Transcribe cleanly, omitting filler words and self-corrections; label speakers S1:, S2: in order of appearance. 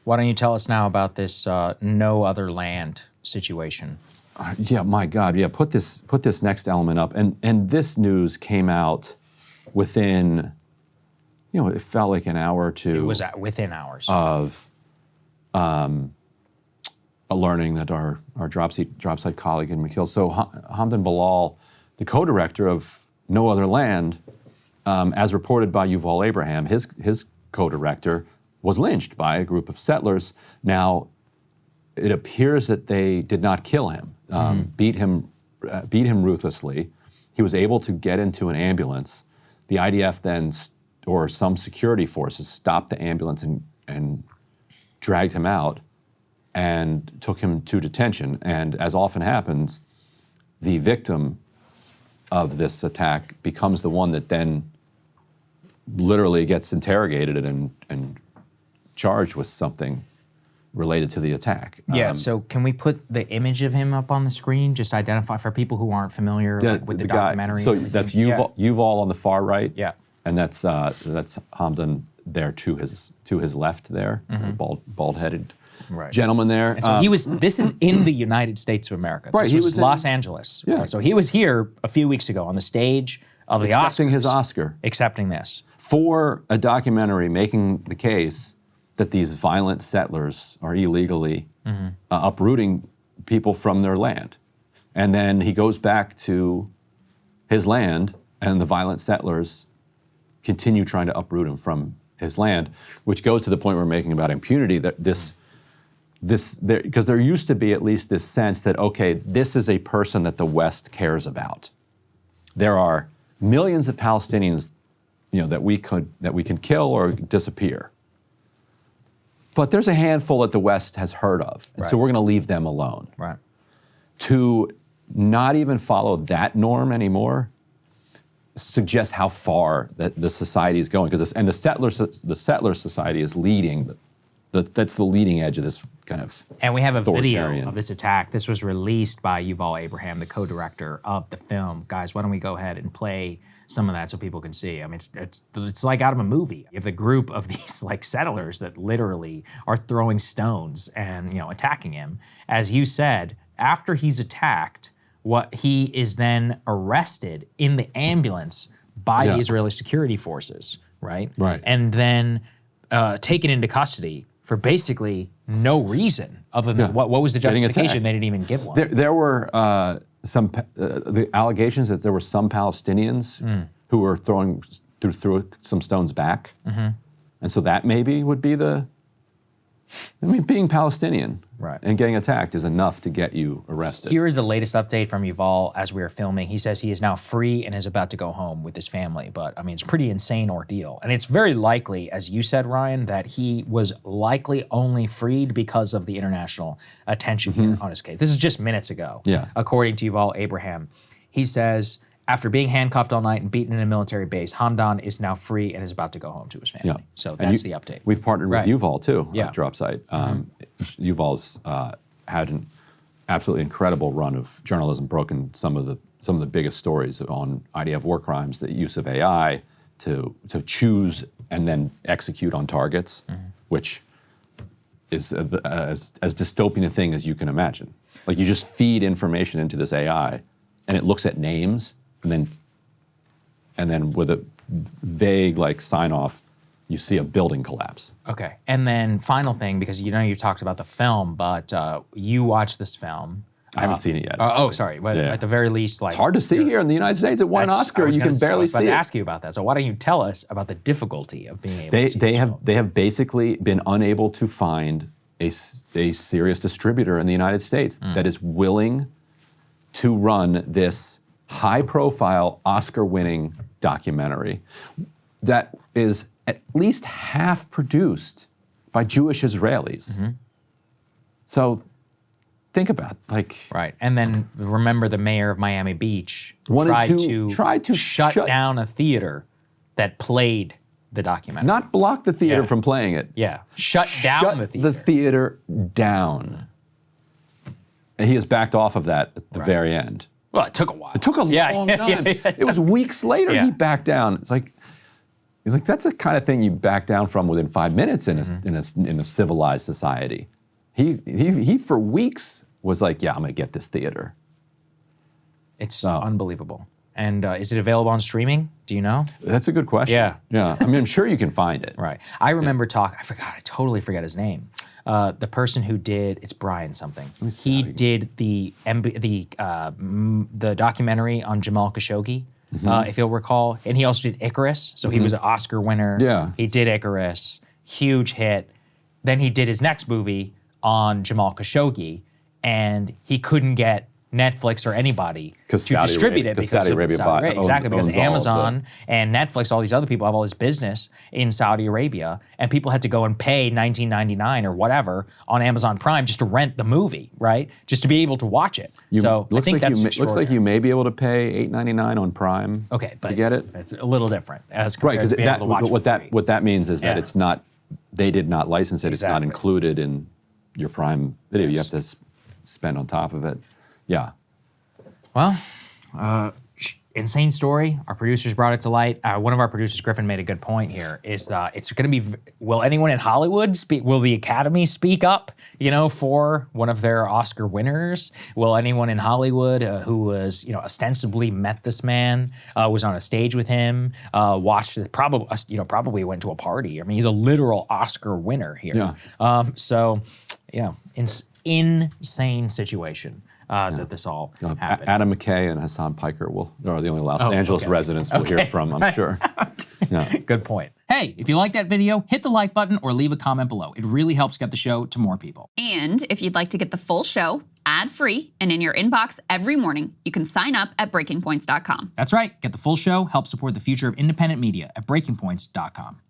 S1: Why don't you tell us now about this no other land situation?
S2: Yeah, my God. Yeah, put this next element up. And this news came out within, it felt like an hour or two.
S1: It was within hours.
S2: Of learning that our drop site colleague had been killed. So Hamdan Bilal, the co-director of No Other Land, as reported by Yuval Abraham, his co-director was lynched by a group of settlers. Now, it appears that they did not kill him, beat him ruthlessly. He was able to get into an ambulance. The IDF then, or some security forces, stopped the ambulance and dragged him out and took him to detention. And as often happens, the victim of this attack becomes the one that then literally gets interrogated and charged with something related to the attack.
S1: Yeah, so can we put the image of him up on the screen, just identify for people who aren't familiar with the documentary?
S2: So that's Yuval on the far right.
S1: Yeah.
S2: And that's Hamdan there to his left there, bald-headed gentleman there.
S1: And so this is in the United States of America.
S2: Right,
S1: This was Los Angeles.
S2: Yeah.
S1: Right? So he was here a few weeks ago on the stage of the Oscars.
S2: Accepting his Oscar.
S1: Accepting this.
S2: For a documentary making the case that these violent settlers are illegally uprooting people from their land. And then he goes back to his land, and the violent settlers continue trying to uproot him from his land, which goes to the point we're making about impunity, that because there used to be at least this sense that, okay, this is a person that the West cares about. There are millions of Palestinians, that we can kill or disappear. But there's a handful that the West has heard of, and so we're going to leave them alone.
S1: Right.
S2: To not even follow that norm anymore suggests how far that the society is going, because the settler society is leading. That's the leading edge of this kind of.
S1: And we have a video of this attack. This was released by Yuval Abraham, the co-director of the film. Guys, why don't we go ahead and play some of that so people can see? I mean, it's like out of a movie. You have the group of these settlers that literally are throwing stones and attacking him. As you said, after he's attacked, he is then arrested in the ambulance by the Israeli security forces, right?
S2: Right.
S1: And then taken into custody for basically no reason other than what was the justification? They didn't even give one.
S2: There were the allegations that there were some Palestinians who were threw some stones back, and so that maybe would be being Palestinian and getting attacked is enough to get you arrested.
S1: Here is the latest update from Yuval as we are filming. He says he is now free and is about to go home with his family. But I mean, it's a pretty insane ordeal. And it's very likely, as you said, Ryan, that he was likely only freed because of the international attention here on his case. This is just minutes ago.
S2: Yeah.
S1: According to Yuval Abraham, he says, after being handcuffed all night and beaten in a military base, Hamdan is now free and is about to go home to his family.
S2: Yeah.
S1: So that's the update.
S2: We've partnered with Yuval too,
S1: Yeah.
S2: at Drop Site. Yuval's had an absolutely incredible run of journalism, broken some of the biggest stories on IDF war crimes, the use of AI to choose and then execute on targets, which is as dystopian a thing as you can imagine. Like, you just feed information into this AI, and it looks at names. And then with a vague sign off, you see a building collapse.
S1: Okay, and then final thing, because you talked about the film, but you watched this film.
S2: I haven't seen it yet.
S1: Sorry. But at the very least,
S2: it's hard to see here in the United States. It won an Oscar. You can barely see it. I was about to
S1: ask you about that. So why don't you tell us about the difficulty of being able to see this film?
S2: They have basically been unable to find a serious distributor in the United States that is willing to run this high-profile, Oscar-winning documentary that is at least half produced by Jewish Israelis. So think about
S1: right. And then remember, the mayor of Miami Beach
S2: tried to
S1: shut down a theater that played the documentary.
S2: Not block the theater from playing it.
S1: Yeah, shut down the theater.
S2: The theater down. And he has backed off of that at the very end.
S1: Well, it took a while.
S2: It took a long time. It was weeks later he backed down. It's like, He's like, that's the kind of thing you back down from within 5 minutes in a civilized society. He for weeks was like, yeah, I'm going to get this theater.
S1: It's unbelievable. And is it available on streaming? Do you know?
S2: That's a good question.
S1: Yeah.
S2: Yeah. I mean, I'm sure you can find it.
S1: Right. I remember I totally forget his name. The person who did, it's Brian something. He did the documentary on Jamal Khashoggi, if you'll recall. And he also did Icarus. So he was an Oscar winner.
S2: Yeah.
S1: He did Icarus, huge hit. Then he did his next movie on Jamal Khashoggi, and he couldn't get Netflix or anybody to distribute it because
S2: Saudi Arabia
S1: because
S2: owns
S1: Amazon and Netflix, all these other people have all this business in Saudi Arabia, and people had to go and pay $19.99 or whatever on Amazon Prime just to rent the movie, right? Just to be able to watch it. So I think that's extraordinary.
S2: Looks like you may be able to pay $8.99 on Prime.
S1: Okay, but
S2: to get it.
S1: It's a little different as compared to being able to watch it.
S2: What that means is that it's not. They did not license it. Exactly. It's not included in your Prime video. Yes. You have to spend on top of it. Yeah.
S1: Well, insane story. Our producers brought it to light. One of our producers, Griffin, made a good point here. Is it's going to be? Will anyone in Hollywood speak? Will the Academy speak up? For one of their Oscar winners? Will anyone in Hollywood who was, ostensibly met this man, was on a stage with him, watched it, probably went to a party. I mean, he's a literal Oscar winner here. Yeah. Insane situation. That this all happened.
S2: Adam McKay and Hassan Piker are the only Los Angeles residents we'll hear from, I'm sure. Yeah.
S1: Good point. Hey, if you like that video, hit the like button or leave a comment below. It really helps get the show to more people.
S3: And if you'd like to get the full show, ad-free, and in your inbox every morning, you can sign up at breakingpoints.com.
S1: That's right. Get the full show, help support the future of independent media at breakingpoints.com.